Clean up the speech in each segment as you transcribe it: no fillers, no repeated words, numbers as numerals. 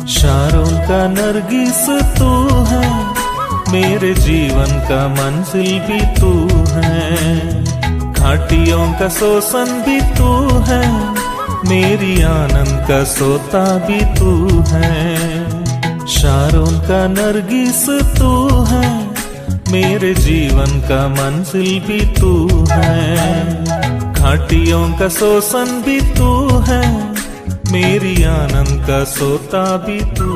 Sharon का नरगिस तू है, मेरे जीवन का मंजिल भी तू है। घाटियों का शोषण भी तू है, मेरी आनंद का सोता भी तू है। शारोन का नरगिस तू है, मेरे जीवन का मंजिल भी तू है। घाटियों का शोषण भी तू है, मेरी आनंद का सोता भी तू।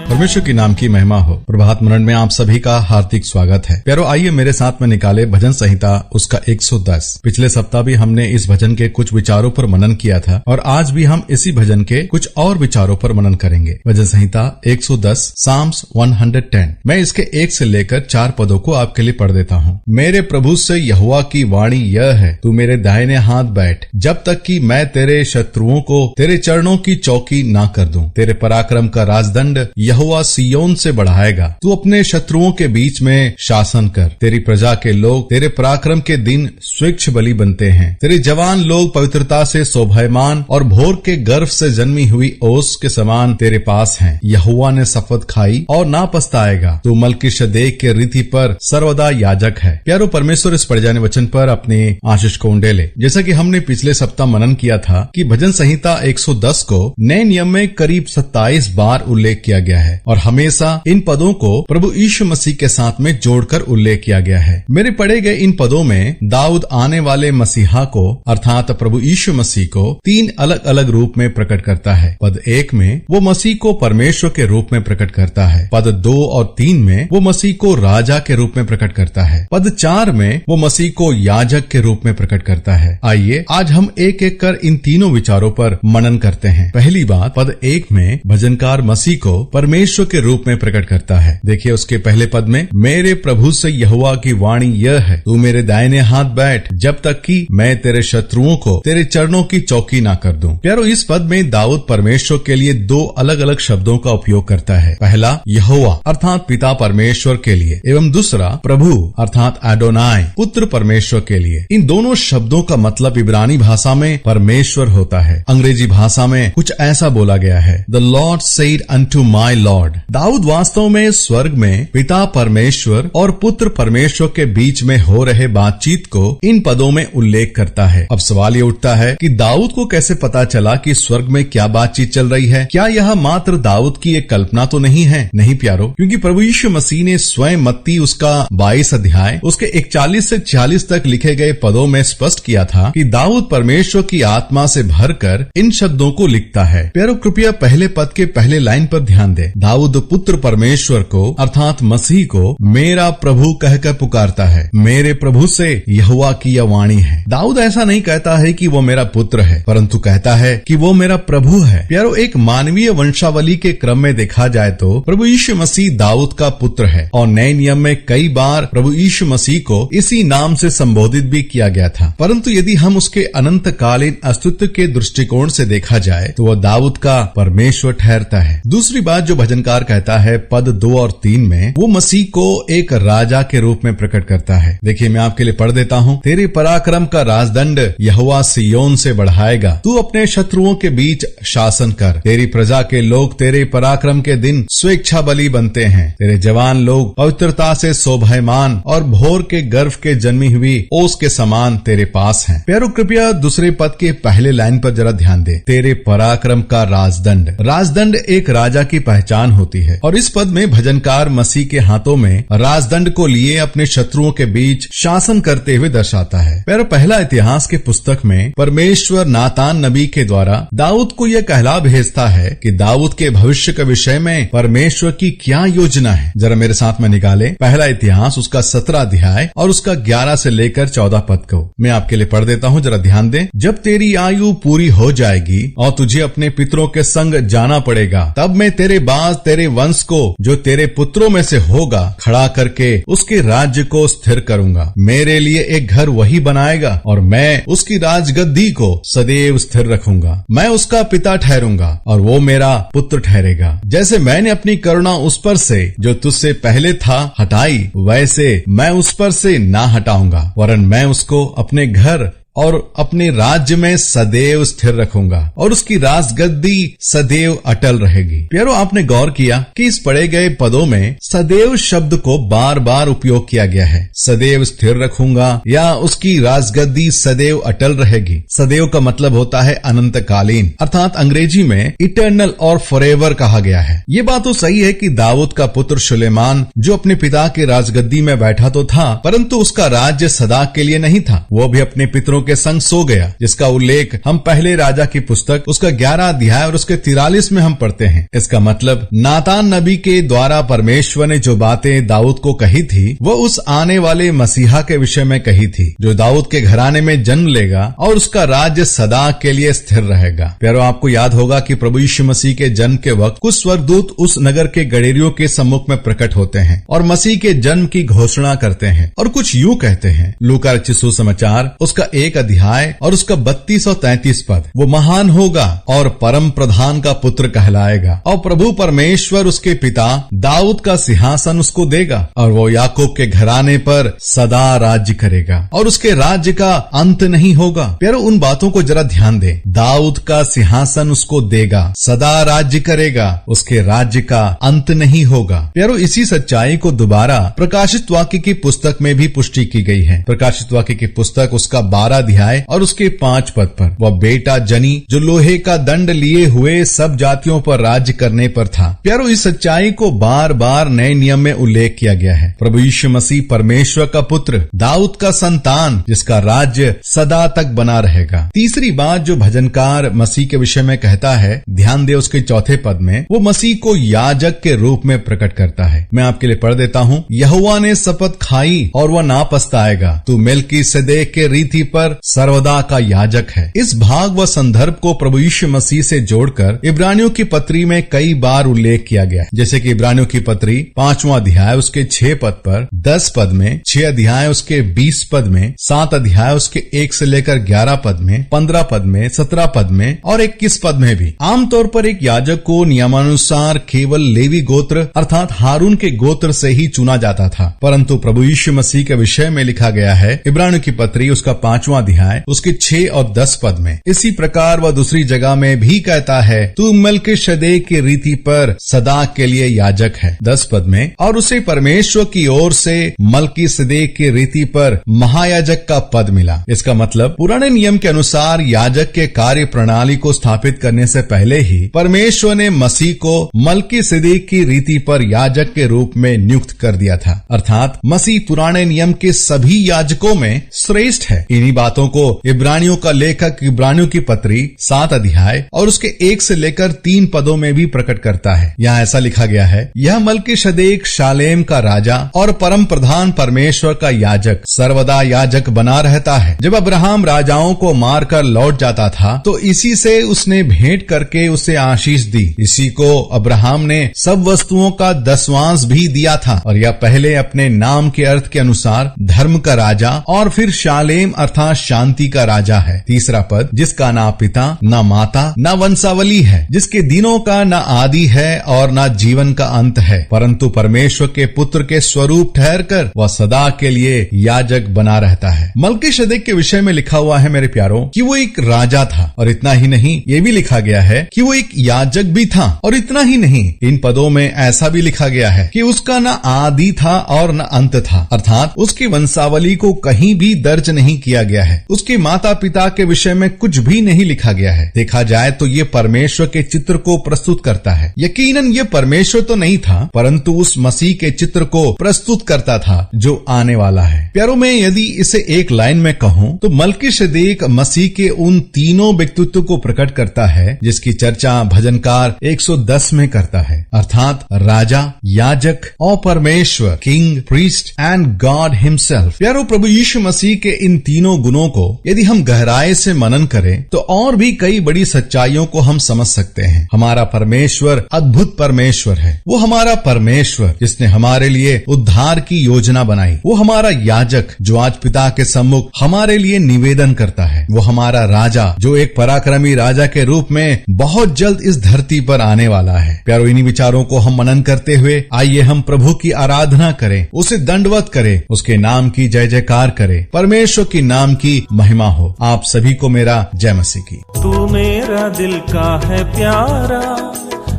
परमेश्वर की नाम की महिमा हो। प्रभात मनन में आप सभी का हार्दिक स्वागत है। प्यारो, आइए मेरे साथ में निकाले भजन संहिता उसका 110। पिछले सप्ताह भी हमने इस भजन के कुछ विचारों पर मनन किया था और आज भी हम इसी भजन के कुछ और विचारों पर मनन करेंगे। भजन संहिता 110 साम्स 110। मैं इसके 1 से लेकर 4 पदों को आपके लिए पढ़ देता हूँ। मेरे प्रभु से यहोवा की वाणी यह है, तू मेरे दाहिने हाथ बैठ, जब तक कि मैं तेरे शत्रुओं को तेरे चरणों की चौकी ना कर दूं। तेरे पराक्रम का राजदंड यहोवा सियोन से बढ़ाएगा। तू अपने शत्रुओं के बीच में शासन कर। तेरी प्रजा के लोग तेरे पराक्रम के दिन स्वच्छ बलि बनते हैं। तेरे जवान लोग पवित्रता से शोभायमान और भोर के गर्भ से जन्मी हुई ओस के समान तेरे पास हैं। यहोवा ने शपथ खाई और ना पछताएगा। तू मलकीशेदेक के रीति पर सर्वदा याजक है। प्यारो, परमेश्वर इस पढ़े जाने वचन पर अपनी आशीष को उंडेले। जैसा कि हमने पिछले सप्ताह मनन किया था कि भजन संहिता 110 को नए नियम में करीब 27 बार उल्लेख किया गया है और हमेशा इन पदों को प्रभु यीशु मसीह के साथ में जोड़कर उल्लेख किया गया है। मेरे पढ़े गए इन पदों में दाऊद आने वाले मसीहा को अर्थात प्रभु यीशु मसीह को 3 अलग अलग रूप में प्रकट करता है। पद 1 में वो मसीह को परमेश्वर के रूप में प्रकट करता है। पद 2 और 3 में वो मसीह को राजा के रूप में प्रकट करता है। पद 4 में वो मसीह को याजक के रूप में प्रकट करता है। आइए आज हम एक एक कर इन तीनों विचारों पर मनन करते हैं। पहली बात, पद 1 में भजनकार मसीह को परमेश्वर के रूप में प्रकट करता है। देखिए उसके पहले पद में, मेरे प्रभु से यहोवा की वाणी यह है, तू मेरे दाहिने हाथ बैठ, जब तक कि मैं तेरे शत्रुओं को तेरे चरणों की चौकी ना कर दूं। प्यारो, इस पद में दाऊद परमेश्वर के लिए 2 अलग अलग शब्दों का उपयोग करता है। पहला यहोवा अर्थात पिता परमेश्वर के लिए एवं दूसरा प्रभु अर्थात एडोनाई पुत्र परमेश्वर के लिए। इन दोनों शब्दों का मतलब इब्रानी भाषा में परमेश्वर होता है। अंग्रेजी भाषा में कुछ ऐसा बोला गया है, the lord said unto my lord. Dawood वास्तव में स्वर्ग में पिता परमेश्वर और पुत्र परमेश्वर के बीच में हो रहे बातचीत को इन पदों में उल्लेख करता है। अब सवाल ये उठता है कि दाऊद को कैसे पता चला कि स्वर्ग में क्या बातचीत चल रही है? क्या यह मात्र दाऊद की एक कल्पना तो नहीं है? नहीं प्यारो, क्योंकि प्रभु यीशु मसीह ने स्वयं मत्ती उसका 22 अध्याय उसके 41 से 46 तक लिखे गए पदों में स्पष्ट किया था कि दाऊद परमेश्वर की आत्मा से भरकर इन शब्दों को लिखता है। प्यारो, कृपया पहले पद के पहले लाइन पर ध्यान दे। दाऊद पुत्र परमेश्वर को अर्थात मसीह को मेरा प्रभु कहकर पुकारता है। मेरे प्रभु से यहोवा की यह वाणी है। दाऊद ऐसा नहीं कहता है कि वो मेरा पुत्र है, परंतु कहता है कि वो मेरा प्रभु है। प्यारो, एक मानवीय वंशावली के क्रम में देखा जाए तो प्रभु यीशु मसीह दाऊद का पुत्र है और नए नियम में कई बार प्रभु यीशु मसीह को इसी नाम से संबोधित भी किया गया था। परंतु यदि हम उसके अनंतकालीन अस्तित्व के दृष्टिकोण से देखा जाए तो वह दाऊद का परमेश्वर ठहरता है। दूसरी बात जो भजनकार कहता है पद 2 और 3 में, वो मसीह को एक राजा के रूप में प्रकट करता है। देखिए मैं आपके लिए पढ़ देता हूँ। तेरे पराक्रम का राजदंड यहोवा सियोन से बढ़ाएगा। तू अपने शत्रुओं के बीच शासन कर। तेरी प्रजा के लोग तेरे पराक्रम के दिन स्वेच्छा बलि बनते हैं। तेरे जवान लोग पवित्रता से शोभायमान और भोर के गर्भ के जन्मी हुई ओस के समान तेरे पास हैं। प्यारो, कृपया दूसरे पद के पहले लाइन पर जरा ध्यान दे। तेरे पराक्रम का राजदंड। राजदंड एक राजा की पहचान होती है और इस पद में भजनकार मसीह के हाथों में राजदंड को लिए अपने शत्रुओं के बीच शासन करते हुए दर्शाता है। प्यारो, पहला इतिहास के पुस्तक में परमेश्वर नातान नबी के द्वारा दाऊद को यह कहला भेजता है कि दाऊद के भविष्य के विषय में परमेश्वर की क्या योजना है। जरा मेरे साथ में निकाले पहला इतिहास उसका 17 अध्याय और उसका 11 से लेकर 14 पद को मैं आपके लिए पढ़ देता हूँ। जरा ध्यान दें। जब तेरी आयु पूरी हो जाएगी और तुझे अपने पितरों के संग जाना पड़ेगा, तब मैं तेरे बाद तेरे वंश को जो तेरे पुत्रों में से होगा खड़ा करके उसके राज्य को स्थिर करूंगा। मेरे लिए एक घर वही बनाएगा और मैं उसकी राजगद्दी को सदैव स्थिर रखूंगा। मैं उसका पिता ठहरूंगा और वो मेरा पुत्र ठहरेगा। जैसे मैंने अपनी करुणा उस पर से जो तुझसे पहले था हटाई, वैसे मैं उस पर से ना हटाऊंगा, वरन मैं उसको अपने घर और अपने राज्य में सदैव स्थिर रखूंगा और उसकी राजगद्दी सदैव अटल रहेगी। प्यारो, आपने गौर किया कि इस पढ़े गए पदों में सदैव शब्द को बार बार उपयोग किया गया है। सदैव स्थिर रखूंगा या उसकी राजगद्दी सदैव अटल रहेगी। सदैव का मतलब होता है अनंतकालीन, अर्थात अंग्रेजी में इटर्नल और फॉरएवर कहा गया है। ये बात तो सही है कि दाऊद का पुत्र सुलेमान जो अपने पिता के राजगद्दी में बैठा तो था, परंतु उसका राज्य सदा के लिए नहीं था। वो भी अपने पितरों के संग सो गया, जिसका उल्लेख हम पहले राजा की पुस्तक उसका 11 अध्याय और उसके 43 में हम पढ़ते हैं। इसका मतलब नातान नबी के द्वारा परमेश्वर ने जो बातें दाऊद को कही थी वो उस आने वाले मसीहा के विषय में कही थी, जो दाऊद के घराने में जन्म लेगा और उसका राज्य सदा के लिए स्थिर रहेगा। प्यारो, आपको याद होगा कि प्रभु यीशु मसीह के जन्म के वक्त कुछ स्वर्गदूत उस नगर के गडेरियों के सम्मुख में प्रकट होते हैं और मसीह के जन्म की घोषणा करते हैं और कुछ यूं कहते हैं। लूका रचित सुसमाचार उसका 1 अध्याय और उसका 32 और 33 पद, वो महान होगा और परम प्रधान का पुत्र कहलाएगा और प्रभु परमेश्वर उसके पिता दाऊद का सिंहासन उसको देगा और वो याकूब के घराने पर सदा राज्य करेगा और उसके राज्य का अंत नहीं होगा। प्यारो, उन बातों को जरा ध्यान दे। दाऊद का सिंहासन उसको देगा, सदा राज्य करेगा, उसके राज्य का अंत नहीं होगा। प्यारो, इसी सच्चाई को दोबारा प्रकाशित वाक्य की पुस्तक में भी पुष्टि की गई है। प्रकाशित वाक्य की पुस्तक उसका 12 अध्याय और उसके 5 पद पर, वह बेटा जनी जो लोहे का दंड लिए हुए सब जातियों पर राज्य करने पर था। प्यारो, इस सच्चाई को बार बार नए नियम में उल्लेख किया गया है। प्रभु यीशु मसीह परमेश्वर का पुत्र, दाऊद का संतान, जिसका राज्य सदा तक बना रहेगा। तीसरी बात जो भजनकार मसीह के विषय में कहता है, ध्यान दे उसके 4 पद में, वो मसीह को याजक के रूप में प्रकट करता है। मैं आपके लिए पढ़ देता हूँ। यहोवा ने शपथ खाई और वह ना पछताएगा, तू मेल्कीसेदेक के रीति पर सर्वदा का याजक है। इस भाग व संदर्भ को प्रभु यीशु मसीह से जोड़कर इब्रानियों की पत्री में कई बार उल्लेख किया गया है। जैसे कि इब्रानियों की पत्री 5वां अध्याय उसके 6 पद पर, 10 पद में, 6 अध्याय उसके 20 पद में, 7 अध्याय उसके 1 से लेकर 11 पद में, 15 पद में, 17 पद में और 21 पद में भी। आमतौर पर एक याजक को नियमानुसार केवल लेवी गोत्र अर्थात हारून के गोत्र से ही चुना जाता था, परंतु प्रभु यीशु मसीह के विषय में लिखा गया है इब्रानियों की पत्री उसका 5वां अध्याय उसके 6 और 10 पद में। इसी प्रकार वह दूसरी जगह में भी कहता है, तू मेल्कीसेदेक की रीति पर सदा के लिए याजक है, 10 पद में, और उसे परमेश्वर की ओर से मेल्कीसेदेक की रीति पर महायाजक का पद मिला। इसका मतलब पुराने नियम के अनुसार याजक के कार्य प्रणाली को स्थापित करने से पहले ही परमेश्वर ने मसीह को मेल्कीसेदेक की रीति पर याजक के रूप में नियुक्त कर दिया था, अर्थात मसीह पुराने नियम के सभी याजकों में श्रेष्ठ है। इन्हीं बातों को इब्रानियों का लेखक इब्रानियों की पत्री 7 अध्याय और उसके 1 से लेकर 3 पदों में भी प्रकट करता है। यहाँ ऐसा लिखा गया है, यह मेल्कीसेदेक शालेम का राजा और परम प्रधान परमेश्वर का याजक सर्वदा याजक बना रहता है। जब अब्राहम राजाओं को मारकर लौट जाता था तो इसी से उसने भेंट करके उसे आशीष दी। इसी को अब्राहम ने सब वस्तुओं का 10वांश भी दिया था और यह पहले अपने नाम के अर्थ के अनुसार धर्म का राजा और फिर शालेम अर्थात शांति का राजा है। तीसरा पद, जिसका ना पिता ना माता ना वंशावली है, जिसके दिनों का ना आदि है और ना जीवन का अंत है, परंतु परमेश्वर के पुत्र के स्वरूप ठहरकर वह सदा के लिए याजक बना रहता है। मेल्कीसेदेक के विषय में लिखा हुआ है मेरे प्यारों कि वो एक राजा था और इतना ही नहीं, ये भी लिखा गया है कि वो एक याजक भी था और इतना ही नहीं, इन पदों में ऐसा भी लिखा गया है कि उसका न आदि था और न अंत था, अर्थात उसकी वंशावली को कहीं भी दर्ज नहीं किया गया है। उसके माता पिता के विषय में कुछ भी नहीं लिखा गया है। देखा जाए तो ये परमेश्वर के चित्र को प्रस्तुत करता है। यकीनन ये परमेश्वर तो नहीं था, परंतु उस मसीह के चित्र को प्रस्तुत करता था जो आने वाला है। प्यारों में यदि इसे एक लाइन में कहूं तो मेल्कीसेदेक मसीह के उन तीनों व्यक्तित्व को प्रकट करता है जिसकी चर्चा भजनकार 110 में करता है, अर्थात राजा, याजक और परमेश्वर, king, priest and God himself. प्यारो, प्रभु यीशु मसीह के इन तीनों गुणों को यदि हम गहराई से मनन करें तो और भी कई बड़ी सच्चाइयों को हम समझ सकते हैं। हमारा परमेश्वर अद्भुत परमेश्वर है। वो हमारा परमेश्वर जिसने हमारे लिए उद्धार की योजना बनाई। वो हमारा याजक जो आज पिता के सम्मुख हमारे लिए निवेदन करता है। वो हमारा राजा जो एक पराक्रमी राजा के रूप में बहुत जल्द इस धरती पर आने वाला है। प्यारो, इन्हीं विचारों को हम मनन करते हुए आइए हम प्रभु की आराधना करें, उसे दंडवत करें, उसके नाम की जय जयकार करें, परमेश्वर के नाम की की महिमा हो। आप सभी को मेरा जय मसीह की। तू मेरा दिल का है प्यारा,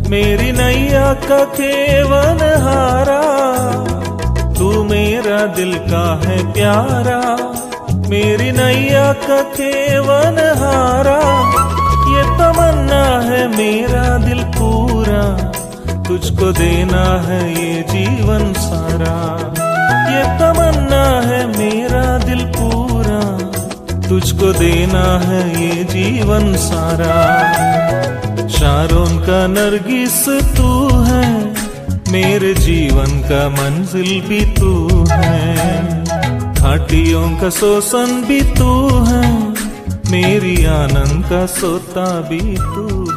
मेरी नैया का केवन हारा। तू मेरा दिल का है प्यारा, मेरी नैया का केवन हारा। ये तमन्ना है मेरा दिल पूरा, तुझको देना है ये जीवन सारा। ये तमन्ना है मेरा दिल पूरा, तुझको देना है ये जीवन सारा। शारोन का नरगिस तू है, मेरे जीवन का मंजिल भी तू है। घाटियों का शोषण भी तू है, मेरी आनंद का सोता भी तू।